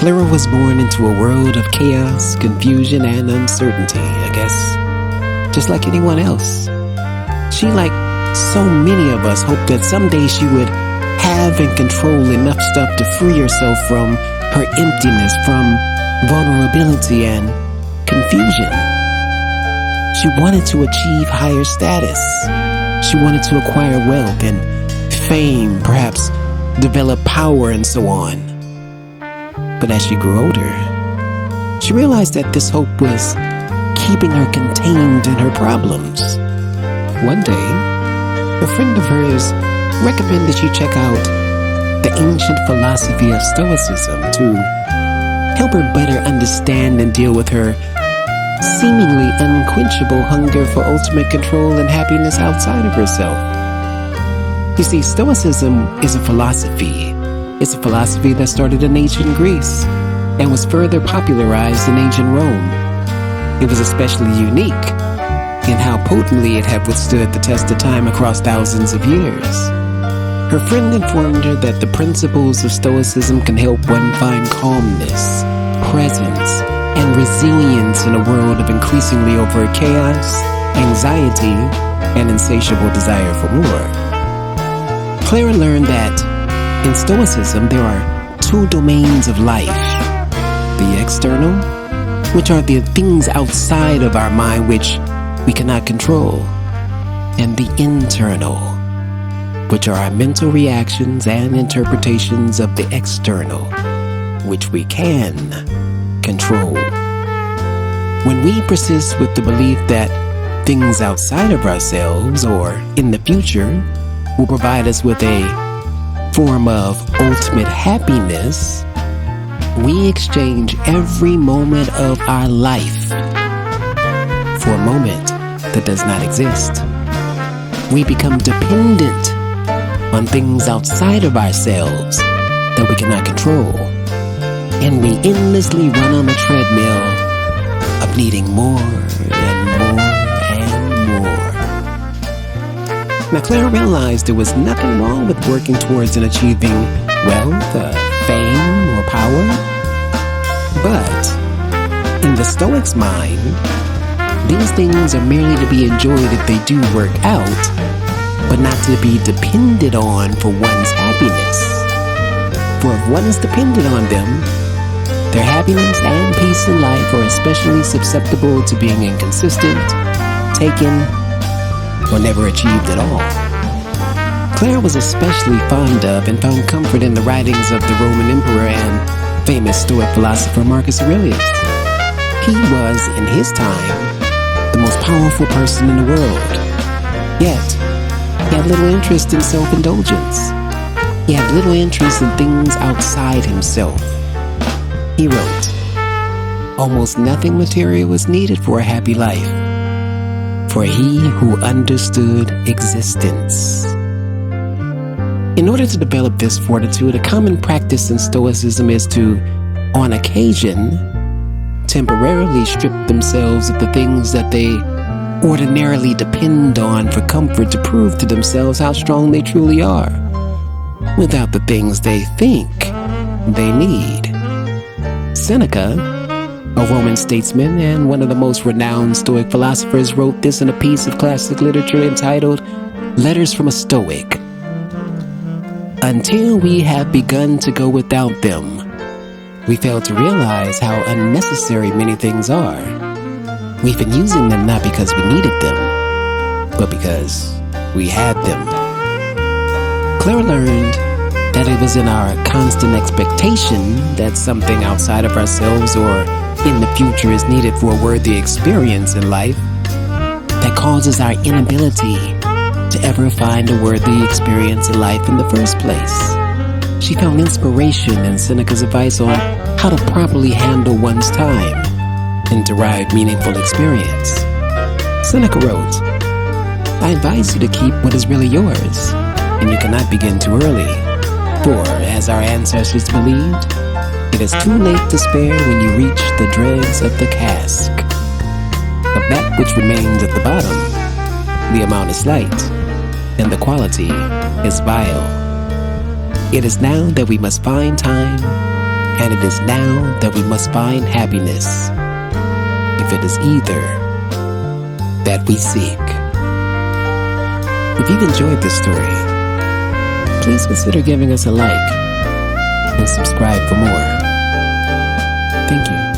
Clara was born into a world of chaos, confusion, and uncertainty, I guess, just like anyone else. She, like so many of us, hoped that someday she would have and control enough stuff to free herself from her emptiness, from vulnerability and confusion. She wanted to achieve higher status. She wanted to acquire wealth and fame, perhaps develop power and so on. But as she grew older, she realized that this hope was keeping her contained in her problems. One day, a friend of hers recommended she check out the ancient philosophy of Stoicism to help her better understand and deal with her seemingly unquenchable hunger for ultimate control and happiness outside of herself. You see, Stoicism is a philosophy. It's a philosophy that started in ancient Greece and was further popularized in ancient Rome. It was especially unique in how potently it had withstood the test of time across thousands of years. Her friend informed her that the principles of Stoicism can help one find calmness, presence, and resilience in a world of increasingly overt chaos, anxiety, and insatiable desire for more. Clara learned that in Stoicism, there are two domains of life: the external, which are the things outside of our mind which we cannot control, and the internal, which are our mental reactions and interpretations of the external, which we can control. When we persist with the belief that things outside of ourselves or in the future will provide us with a form of ultimate happiness, we exchange every moment of our life for a moment that does not exist. We become dependent on things outside of ourselves that we cannot control, and we endlessly run on a treadmill of needing more and more and more. Now, Clara realized there was nothing wrong with working towards and achieving wealth, fame, or power. But in the Stoic's mind, these things are merely to be enjoyed if they do work out, but not to be depended on for one's happiness. For if one is dependent on them, their happiness and peace in life are especially susceptible to being inconsistent, taken, or never achieved at all. Clara was especially fond of and found comfort in the writings of the Roman emperor and famous Stoic philosopher Marcus Aurelius. He was, in his time, the most powerful person in the world. Yet, he had little interest in self-indulgence. He had little interest in things outside himself. He wrote, "Almost nothing material was needed for a happy life, for he who understood existence." In order to develop this fortitude, a common practice in Stoicism is to, on occasion, temporarily strip themselves of the things that they ordinarily depend on for comfort to prove to themselves how strong they truly are, without the things they think they need. Seneca, a Roman statesman and one of the most renowned Stoic philosophers, wrote this in a piece of classic literature entitled Letters from a Stoic. "Until we have begun to go without them, we fail to realize how unnecessary many things are. We've been using them not because we needed them, but because we had them." Clara learned that it was in our constant expectation that something outside of ourselves or in the future is needed for a worthy experience in life that causes our inability to ever find a worthy experience in life in the first place. She found inspiration in Seneca's advice on how to properly handle one's time and derive meaningful experience. Seneca wrote, "I advise you to keep what is really yours, and you cannot begin too early. For, as our ancestors believed, it is too late to spare when you reach the dregs of the cask. Of that which remains at the bottom, the amount is slight, and the quality is vile. It is now that we must find time and it is now that we must find happiness, if it is either that we seek. If you've enjoyed this story, please consider giving us a like and subscribe for more. Thank you.